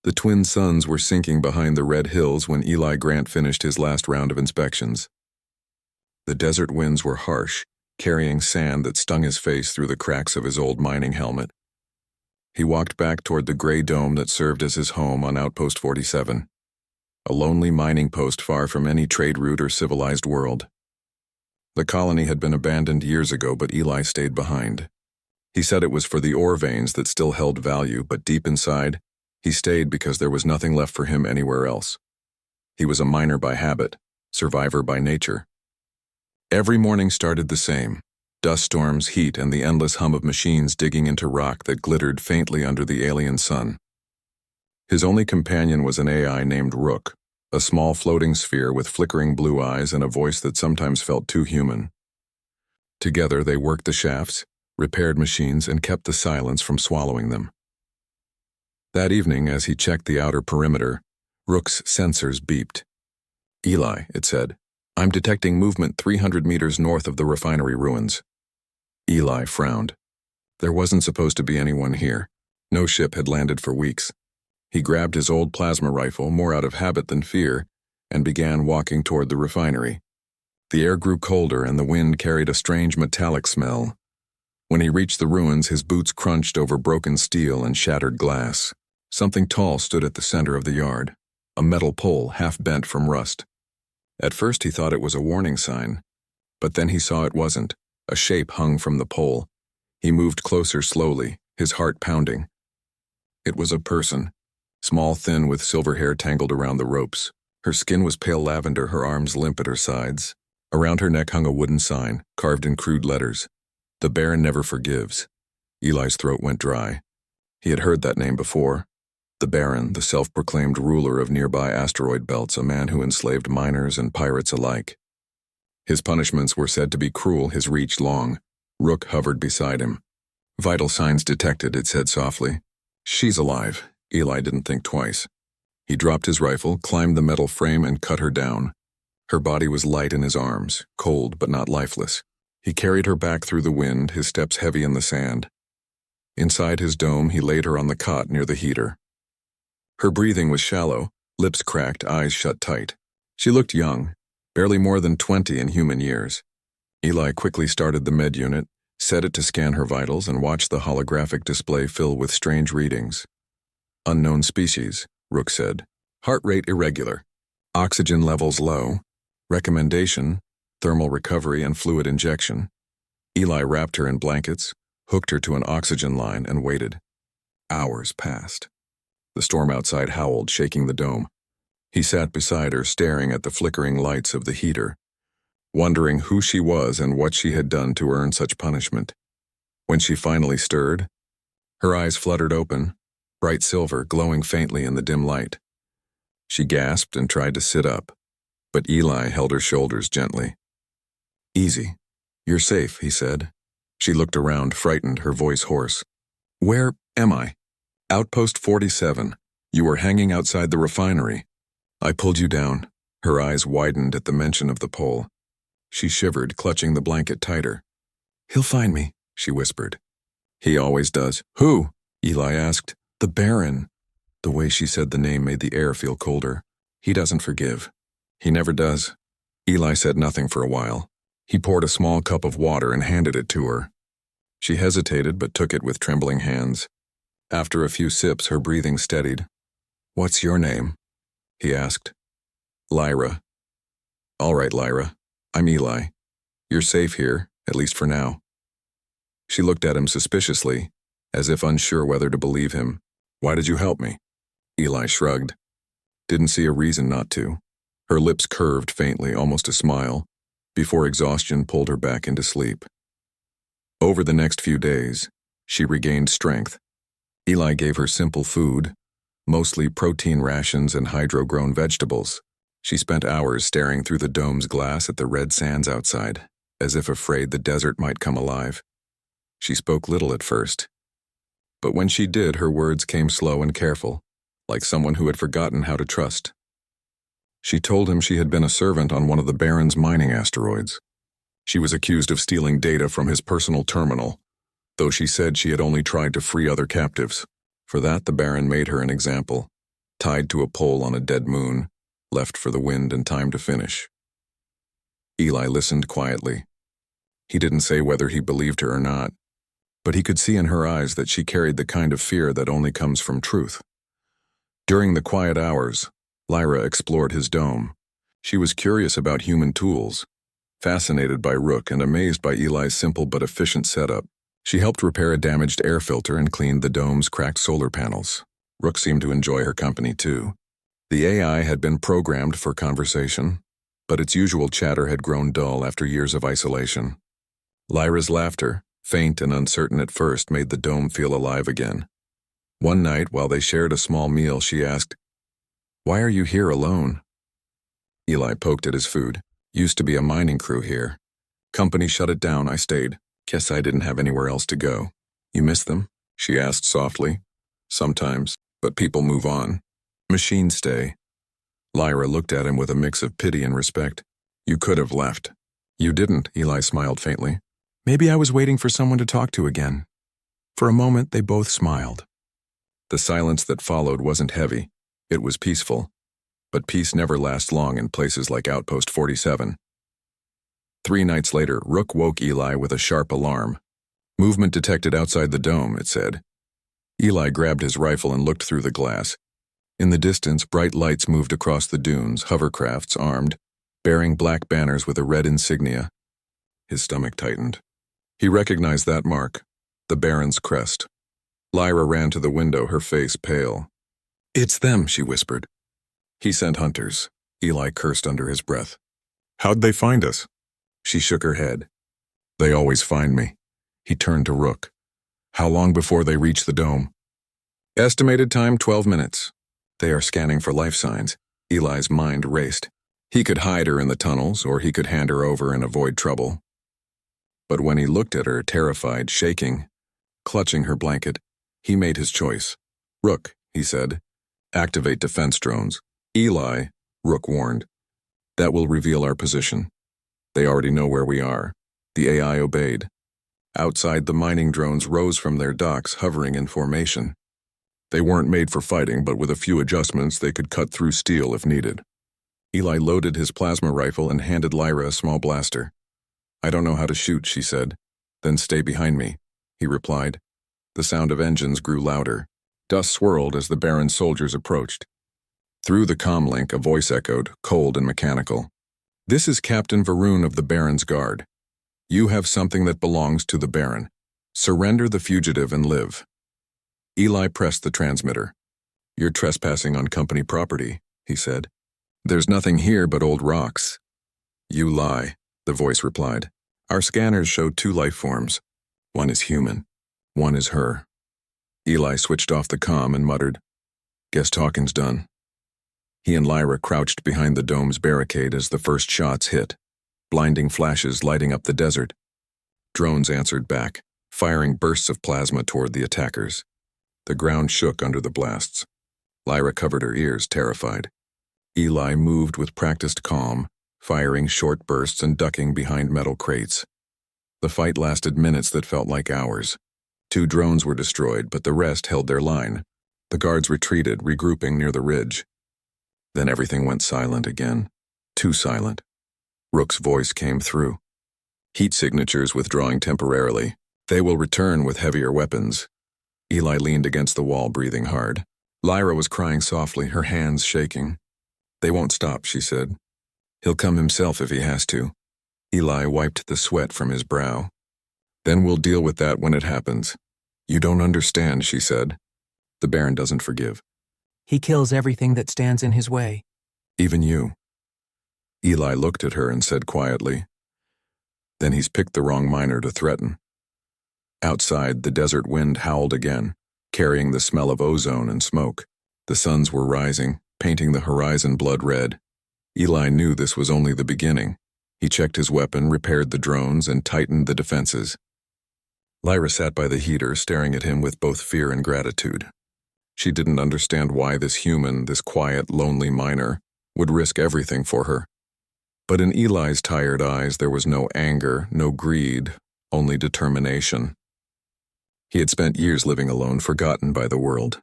The twin suns were sinking behind the red hills when Eli Grant finished his last round of inspections. The desert winds were harsh, carrying sand that stung his face through the cracks of his old mining helmet. He walked back toward the gray dome that served as his home on Outpost 47, a lonely mining post far from any trade route or civilized world. The colony had been abandoned years ago, but Eli stayed behind. He said it was for the ore veins that still held value, but deep inside, he stayed because there was nothing left for him anywhere else. He was a miner by habit, survivor by nature. Every morning started the same: dust storms, heat, and the endless hum of machines digging into rock that glittered faintly under the alien sun. His only companion was an AI named Rook, a small floating sphere with flickering blue eyes and a voice that sometimes felt too human. Together they worked the shafts, repaired machines, and kept the silence from swallowing them. That evening, as he checked the outer perimeter, Rook's sensors beeped. "Eli," it said, "I'm detecting movement 300 meters north of the refinery ruins." Eli frowned. There wasn't supposed to be anyone here. No ship had landed for weeks. He grabbed his old plasma rifle, more out of habit than fear, and began walking toward the refinery. The air grew colder and the wind carried a strange metallic smell. When he reached the ruins, his boots crunched over broken steel and shattered glass. Something tall stood at the center of the yard, a metal pole half bent from rust. At first he thought it was a warning sign, but then he saw it wasn't. A shape hung from the pole. He moved closer slowly, his heart pounding. It was a person, small, thin, with silver hair tangled around the ropes. Her skin was pale lavender, her arms limp at her sides. Around her neck hung a wooden sign, carved in crude letters: "The Baron never forgives." Eli's throat went dry. He had heard that name before. The Baron, the self-proclaimed ruler of nearby asteroid belts, a man who enslaved miners and pirates alike. His punishments were said to be cruel, his reach long. Rook hovered beside him. "Vital signs detected," it said softly. "She's alive." Eli didn't think twice. He dropped his rifle, climbed the metal frame, and cut her down. Her body was light in his arms, cold but not lifeless. He carried her back through the wind, his steps heavy in the sand. Inside his dome, he laid her on the cot near the heater. Her breathing was shallow, lips cracked, eyes shut tight. She looked young, barely more than 20 in human years. Eli quickly started the med unit, set it to scan her vitals, and watched the holographic display fill with strange readings. "Unknown species," Rook said. "Heart rate irregular. Oxygen levels low. Recommendation: thermal recovery and fluid injection." Eli wrapped her in blankets, hooked her to an oxygen line, and waited. Hours passed. The storm outside howled, shaking the dome. He sat beside her, staring at the flickering lights of the heater, wondering who she was and what she had done to earn such punishment. When she finally stirred, her eyes fluttered open, bright silver, glowing faintly in the dim light. She gasped and tried to sit up, but Eli held her shoulders gently. "Easy. You're safe," he said. She looked around, frightened, her voice hoarse. "Where am I?" "Outpost 47. You were hanging outside the refinery. I pulled you down." Her eyes widened at the mention of the pole. She shivered, clutching the blanket tighter. "He'll find me," she whispered. "He always does." "Who?" Eli asked. "The Baron." The way she said the name made the air feel colder. "He doesn't forgive." "He never does." Eli said nothing for a while. He poured a small cup of water and handed it to her. She hesitated but took it with trembling hands. After a few sips, her breathing steadied. "What's your name?" he asked. "Lyra." "All right, Lyra. I'm Eli. You're safe here, at least for now." She looked at him suspiciously, as if unsure whether to believe him. "Why did you help me?" Eli shrugged. Didn't see a reason not to. Her lips curved faintly, almost a smile, before exhaustion pulled her back into sleep. Over the next few days, she regained strength. Eli gave her simple food, mostly protein rations and hydro-grown vegetables. She spent hours staring through the dome's glass at the red sands outside, as if afraid the desert might come alive. She spoke little at first, but when she did, her words came slow and careful, like someone who had forgotten how to trust. She told him she had been a servant on one of the Baron's mining asteroids. She was accused of stealing data from his personal terminal, though she said she had only tried to free other captives. For that, the Baron made her an example. tied to a pole on a dead moon, left for the wind and time to finish. Eli listened quietly. He didn't say whether he believed her or not, but he could see in her eyes that she carried the kind of fear that only comes from truth. During the quiet hours, Lyra explored his dome. She was curious about human tools, fascinated by Rook and amazed by Eli's simple but efficient setup. She helped repair a damaged air filter and cleaned the dome's cracked solar panels. Rook seemed to enjoy her company too. The AI had been programmed for conversation, but its usual chatter had grown dull after years of isolation. Lyra's laughter, faint and uncertain at first, made the dome feel alive again. One night, while they shared a small meal, she asked, "Why are you here alone?" Eli poked at his food. "Used to be a mining crew here. Company shut it down, I stayed. Guess I didn't have anywhere else to go." "You miss them?" she asked softly. "Sometimes, but people move on. Machines stay." Lyra looked at him with a mix of pity and respect. "You could have left." "You didn't," Eli smiled faintly. "Maybe I was waiting for someone to talk to again." For a moment, they both smiled. The silence that followed wasn't heavy. It was peaceful. But peace never lasts long in places like Outpost 47. 3 nights later, Rook woke Eli with a sharp alarm. "Movement detected outside the dome," it said. Eli grabbed his rifle and looked through the glass. In the distance, bright lights moved across the dunes, hovercrafts armed, bearing black banners with a red insignia. His stomach tightened. He recognized that mark, the Baron's crest. Lyra ran to the window, her face pale. "It's them," she whispered. "He sent hunters," Eli cursed under his breath. "How'd they find us?" She shook her head. "They always find me." He turned to Rook. "How long before they reach the dome?" "Estimated time 12 minutes. They are scanning for life signs." Eli's mind raced. He could hide her in the tunnels, or he could hand her over and avoid trouble. But when he looked at her, terrified, shaking, clutching her blanket, he made his choice. "Rook," he said, "activate defense drones." "Eli," Rook warned, "that will reveal our position. They already know where we are." The AI obeyed. Outside, the mining drones rose from their docks, hovering in formation. They weren't made for fighting, but with a few adjustments, they could cut through steel if needed. Eli loaded his plasma rifle and handed Lyra a small blaster. "I don't know how to shoot," she said. "Then stay behind me," he replied. The sound of engines grew louder. Dust swirled as the Baron's soldiers approached. Through the comlink, a voice echoed, cold and mechanical. "This is Captain Varun of the Baron's Guard. You have something that belongs to the Baron. Surrender the fugitive and live." Eli pressed the transmitter. "You're trespassing on company property," he said. "There's nothing here but old rocks." "You lie," the voice replied. "Our scanners show 2 life forms. One is human. One is her." Eli switched off the comm and muttered, "Guess talking's done." He and Lyra crouched behind the dome's barricade as the first shots hit, blinding flashes lighting up the desert. Drones answered back, firing bursts of plasma toward the attackers. The ground shook under the blasts. Lyra covered her ears, terrified. Eli moved with practiced calm, firing short bursts and ducking behind metal crates. The fight lasted minutes that felt like hours. 2 drones were destroyed, but the rest held their line. The guards retreated, regrouping near the ridge. Then everything went silent again. Too silent. Rook's voice came through. "Heat signatures withdrawing temporarily. They will return with heavier weapons." Eli leaned against the wall, breathing hard. Lyra was crying softly, her hands shaking. "They won't stop," she said. "He'll come himself if he has to." Eli wiped the sweat from his brow. "Then we'll deal with that when it happens." "You don't understand," she said. "The Baron doesn't forgive." "He kills everything that stands in his way." "Even you." Eli looked at her and said quietly, "Then he's picked the wrong miner to threaten." Outside, the desert wind howled again, carrying the smell of ozone and smoke. The suns were rising, painting the horizon blood red. Eli knew this was only the beginning. He checked his weapon, repaired the drones, and tightened the defenses. Lyra sat by the heater, staring at him with both fear and gratitude. She didn't understand why this human, this quiet, lonely miner, would risk everything for her. But in Eli's tired eyes there was no anger, no greed, only determination. He had spent years living alone, forgotten by the world.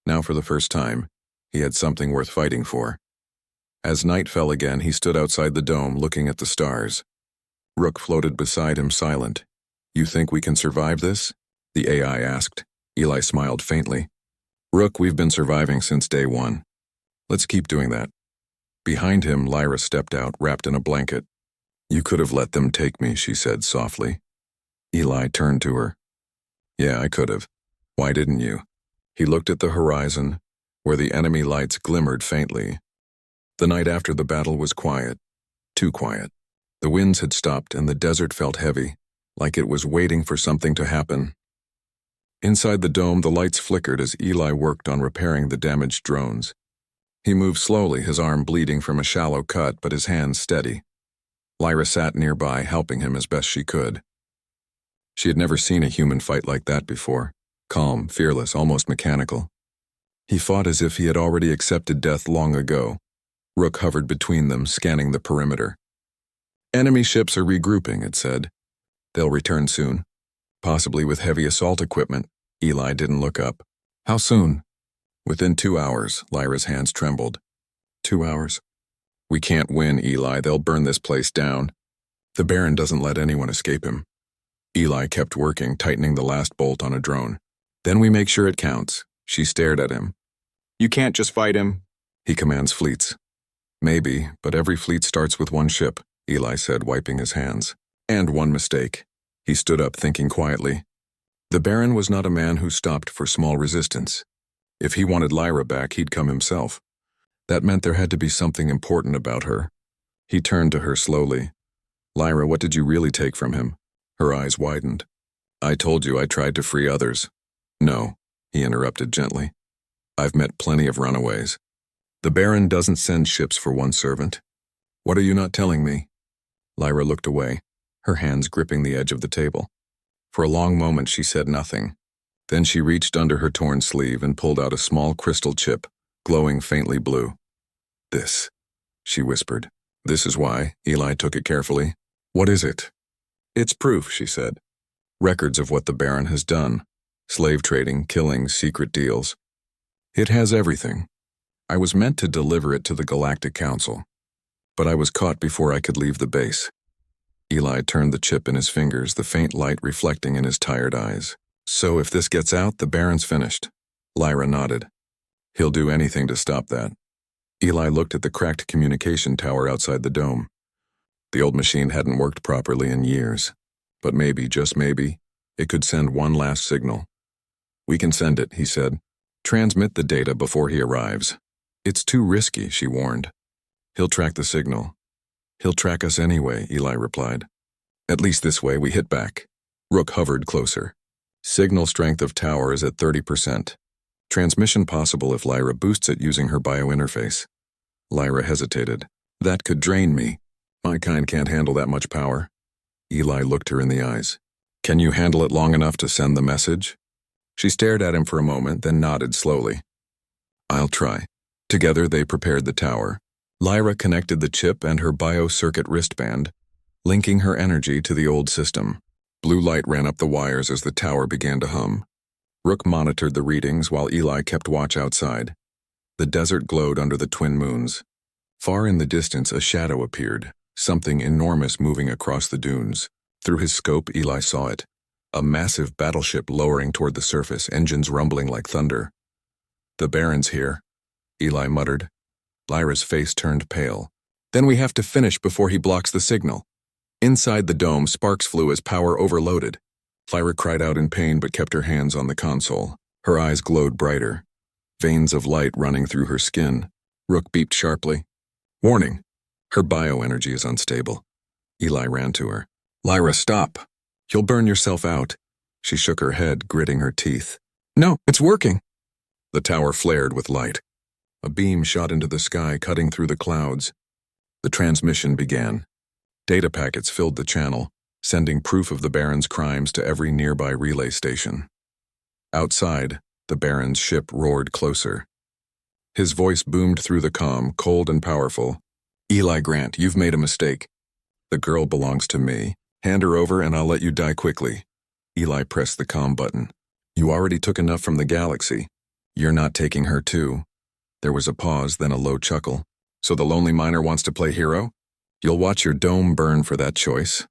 Now for the first time, He had something worth fighting for. As night fell again, he stood outside the dome looking at the stars. Rook floated beside him, silent. "You think we can survive this?" the AI asked. Eli smiled faintly. "Rook, we've been surviving since day one. Let's keep doing that." Behind him, Lyra stepped out, wrapped in a blanket. "You could have let them take me," she said softly. Eli turned to her. "Yeah, I could have. Why didn't you?" He looked at the horizon, where the enemy lights glimmered faintly. The night after the battle was quiet. Too quiet. The winds had stopped and the desert felt heavy, like it was waiting for something to happen. Inside the dome, the lights flickered as Eli worked on repairing the damaged drones. He moved slowly, his arm bleeding from a shallow cut, but his hands steady. Lyra sat nearby, helping him as best she could. She had never seen a human fight like that before. Calm, fearless, almost mechanical. He fought as if he had already accepted death long ago. Rook hovered between them, scanning the perimeter. "Enemy ships are regrouping," it said. "They'll return soon. Possibly with heavy assault equipment." Eli didn't look up. "How soon?" "Within 2 hours," Lyra's hands trembled. 2 hours? "We can't win, Eli. They'll burn this place down. The Baron doesn't let anyone escape him." Eli kept working, tightening the last bolt on a drone. "Then we make sure it counts." She stared at him. "You can't just fight him." "He commands fleets." "Maybe, but every fleet starts with one ship," Eli said, wiping his hands. "And one mistake." He stood up, thinking quietly. The Baron was not a man who stopped for small resistance. If he wanted Lyra back, he'd come himself. That meant there had to be something important about her. He turned to her slowly. "Lyra, what did you really take from him?" Her eyes widened. "I told you I tried to free others." "No," he interrupted gently. "I've met plenty of runaways. The Baron doesn't send ships for one servant." "What are you not telling me?" Lyra looked away, her hands gripping the edge of the table. For a long moment she said nothing. Then she reached under her torn sleeve and pulled out a small crystal chip, glowing faintly blue. "This," she whispered. "This is why." Eli took it carefully. "What is it?" "It's proof," she said. "Records of what the Baron has done. Slave trading, killings, secret deals. It has everything. I was meant to deliver it to the Galactic Council, but I was caught before I could leave the base." Eli turned the chip in his fingers, the faint light reflecting in his tired eyes. "So if this gets out, the Baron's finished." Lyra nodded. "He'll do anything to stop that." Eli looked at the cracked communication tower outside the dome. The old machine hadn't worked properly in years, but maybe, just maybe, it could send one last signal. "We can send it," he said. "Transmit the data before he arrives." "It's too risky," she warned. "He'll track the signal." "He'll track us anyway," Eli replied. "At least this way we hit back." Rook hovered closer. "Signal strength of tower is at 30%. Transmission possible if Lyra boosts it using her biointerface." Lyra hesitated. "That could drain me. My kind can't handle that much power." Eli looked her in the eyes. "Can you handle it long enough to send the message?" She stared at him for a moment, then nodded slowly. "I'll try." Together they prepared the tower. Lyra connected the chip and her bio-circuit wristband, linking her energy to the old system. Blue light ran up the wires as the tower began to hum. Rook monitored the readings while Eli kept watch outside. The desert glowed under the twin moons. Far in the distance, a shadow appeared, something enormous moving across the dunes. Through his scope, Eli saw it. A massive battleship lowering toward the surface, engines rumbling like thunder. "The Baron's here," Eli muttered. Lyra's face turned pale. "Then we have to finish before he blocks the signal." Inside the dome, sparks flew as power overloaded. Lyra cried out in pain but kept her hands on the console. Her eyes glowed brighter, veins of light running through her skin. Rook beeped sharply. "Warning! Her bioenergy is unstable." Eli ran to her. "Lyra, stop! You'll burn yourself out." She shook her head, gritting her teeth. "No, it's working." The tower flared with light. A beam shot into the sky, cutting through the clouds. The transmission began. Data packets filled the channel, sending proof of the Baron's crimes to every nearby relay station. Outside, the Baron's ship roared closer. His voice boomed through the comm, cold and powerful. "Eli Grant, you've made a mistake. The girl belongs to me. Hand her over and I'll let you die quickly." Eli pressed the comm button. "You already took enough from the galaxy. You're not taking her too." There was a pause, then a low chuckle. So the lonely miner wants to play hero? You'll watch your dome burn for that choice.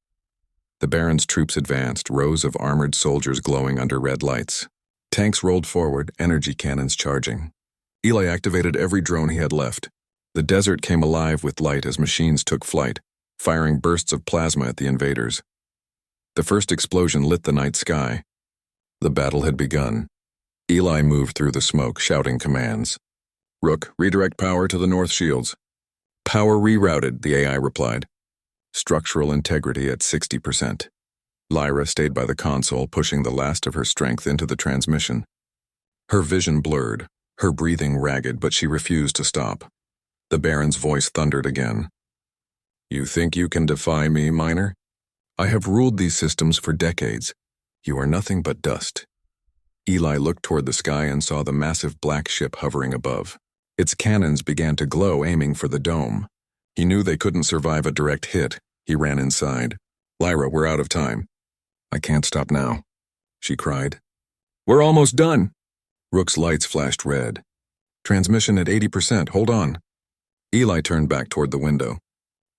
The Baron's troops advanced, rows of armored soldiers glowing under red lights. Tanks rolled forward, energy cannons charging. Eli activated every drone he had left. The desert came alive with light as machines took flight, firing bursts of plasma at the invaders. The first explosion lit the night sky. The battle had begun. Eli moved through the smoke, shouting commands. Rook, redirect power to the north shields. Power rerouted, the AI replied. Structural integrity at 60%. Lyra stayed by the console, pushing the last of her strength into the transmission. Her vision blurred, her breathing ragged, but she refused to stop. The Baron's voice thundered again. You think you can defy me, miner? I have ruled these systems for decades. You are nothing but dust. Eli looked toward the sky and saw the massive black ship hovering above. Its cannons began to glow, aiming for the dome. He knew they couldn't survive a direct hit. He ran inside. Lyra, we're out of time. I can't stop now, she cried. We're almost done. Rook's lights flashed red. Transmission at 80%, hold on. Eli turned back toward the window.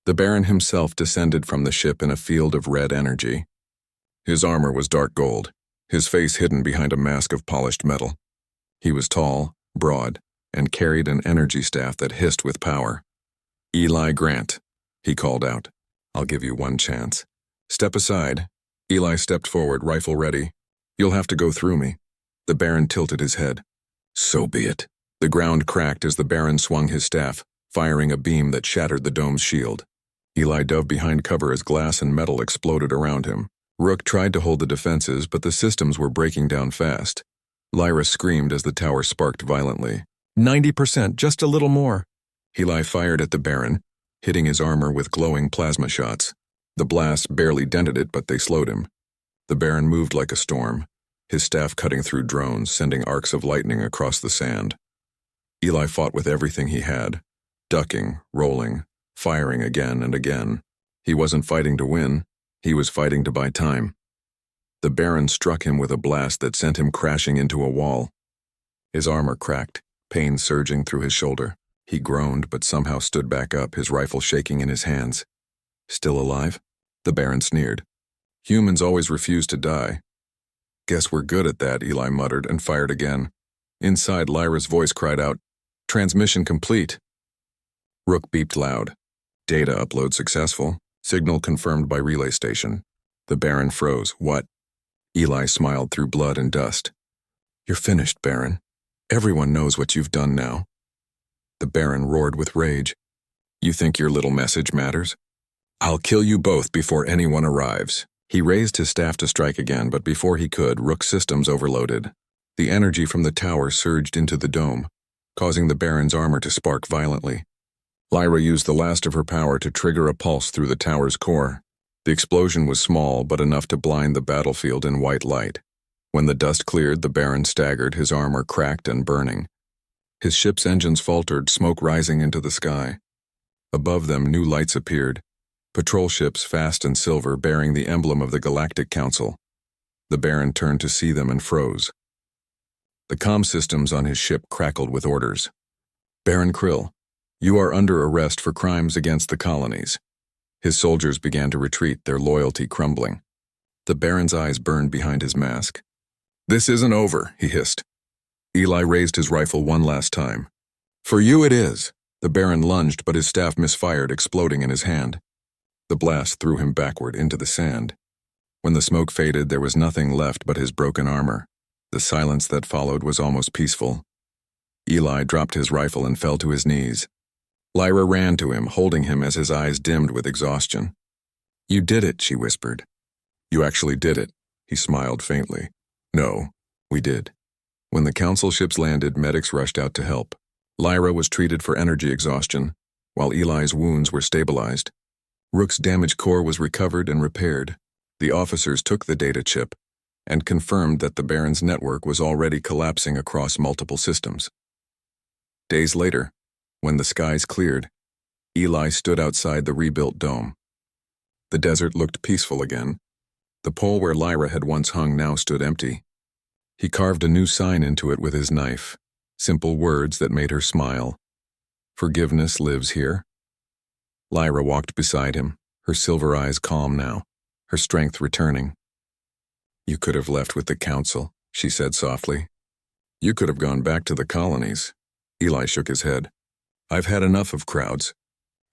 The Baron himself descended from the ship in a field of red energy. His armor was dark gold, his face hidden behind a mask of polished metal. He was tall, broad, and carried an energy staff that hissed with power. Eli Grant, he called out. I'll give you one chance. Step aside. Eli stepped forward, rifle ready. You'll have to go through me. The Baron tilted his head. So be it. The ground cracked as the Baron swung his staff, firing a beam that shattered the dome's shield. Eli dove behind cover as glass and metal exploded around him. Rook tried to hold the defenses, but the systems were breaking down fast. Lyra screamed as the tower sparked violently. 90%, just a little more. Eli fired at the Baron, hitting his armor with glowing plasma shots. The blast barely dented it, but they slowed him. The Baron moved like a storm, his staff cutting through drones, sending arcs of lightning across the sand. Eli fought with everything he had, ducking, rolling, firing again and again. He wasn't fighting to win, he was fighting to buy time. The Baron struck him with a blast that sent him crashing into a wall. His armor cracked, pain surging through his shoulder. He groaned, but somehow stood back up, his rifle shaking in his hands. Still alive? The Baron sneered. Humans always refuse to die. Guess we're good at that, Eli muttered and fired again. Inside, Lyra's voice cried out, Transmission complete. Rook beeped loud. Data upload successful. Signal confirmed by relay station. The Baron froze. What? Eli smiled through blood and dust. You're finished, Baron. Everyone knows what you've done now. The Baron roared with rage. You think your little message matters? I'll kill you both before anyone arrives. He raised his staff to strike again, but before he could, Rook's systems overloaded. The energy from the tower surged into the dome, causing the Baron's armor to spark violently. Lyra used the last of her power to trigger a pulse through the tower's core. The explosion was small, but enough to blind the battlefield in white light. When the dust cleared, the Baron staggered, his armor cracked and burning. His ship's engines faltered, smoke rising into the sky. Above them, new lights appeared. Patrol ships, fast and silver, bearing the emblem of the Galactic Council. The Baron turned to see them and froze. The comm systems on his ship crackled with orders. Baron Krill, you are under arrest for crimes against the colonies. His soldiers began to retreat, their loyalty crumbling. The Baron's eyes burned behind his mask. This isn't over, he hissed. Eli raised his rifle one last time. For you it is. The Baron lunged, but his staff misfired, exploding in his hand. The blast threw him backward into the sand. When the smoke faded, there was nothing left but his broken armor. The silence that followed was almost peaceful. Eli dropped his rifle and fell to his knees. Lyra ran to him, holding him as his eyes dimmed with exhaustion. You did it, she whispered. You actually did it, he smiled faintly. No, we did. When the council ships landed, medics rushed out to help. Lyra was treated for energy exhaustion, while Eli's wounds were stabilized. Rook's damaged core was recovered and repaired. The officers took the data chip and confirmed that the Baron's network was already collapsing across multiple systems. Days later, when the skies cleared, Eli stood outside the rebuilt dome. The desert looked peaceful again. The pole where Lyra had once hung now stood empty. He carved a new sign into it with his knife. simple words that made her smile. Forgiveness lives here. Lyra walked beside him, her silver eyes calm now, her strength returning. You could have left with the council, she said softly. You could have gone back to the colonies. Eli shook his head. I've had enough of crowds.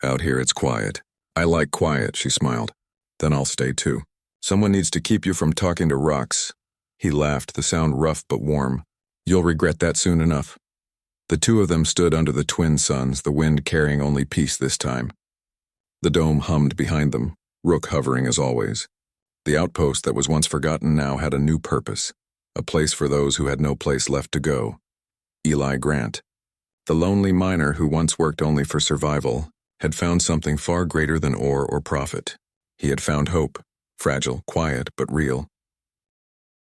Out here it's quiet. I like quiet, she smiled. Then I'll stay too. Someone needs to keep you from talking to rocks. He laughed, the sound rough but warm. You'll regret that soon enough. The two of them stood under the twin suns, the wind carrying only peace this time. The dome hummed behind them, Rook hovering as always. The outpost that was once forgotten now had a new purpose, a place for those who had no place left to go. Eli Grant, the lonely miner who once worked only for survival, had found something far greater than ore or profit. He had found hope, fragile, quiet, but real.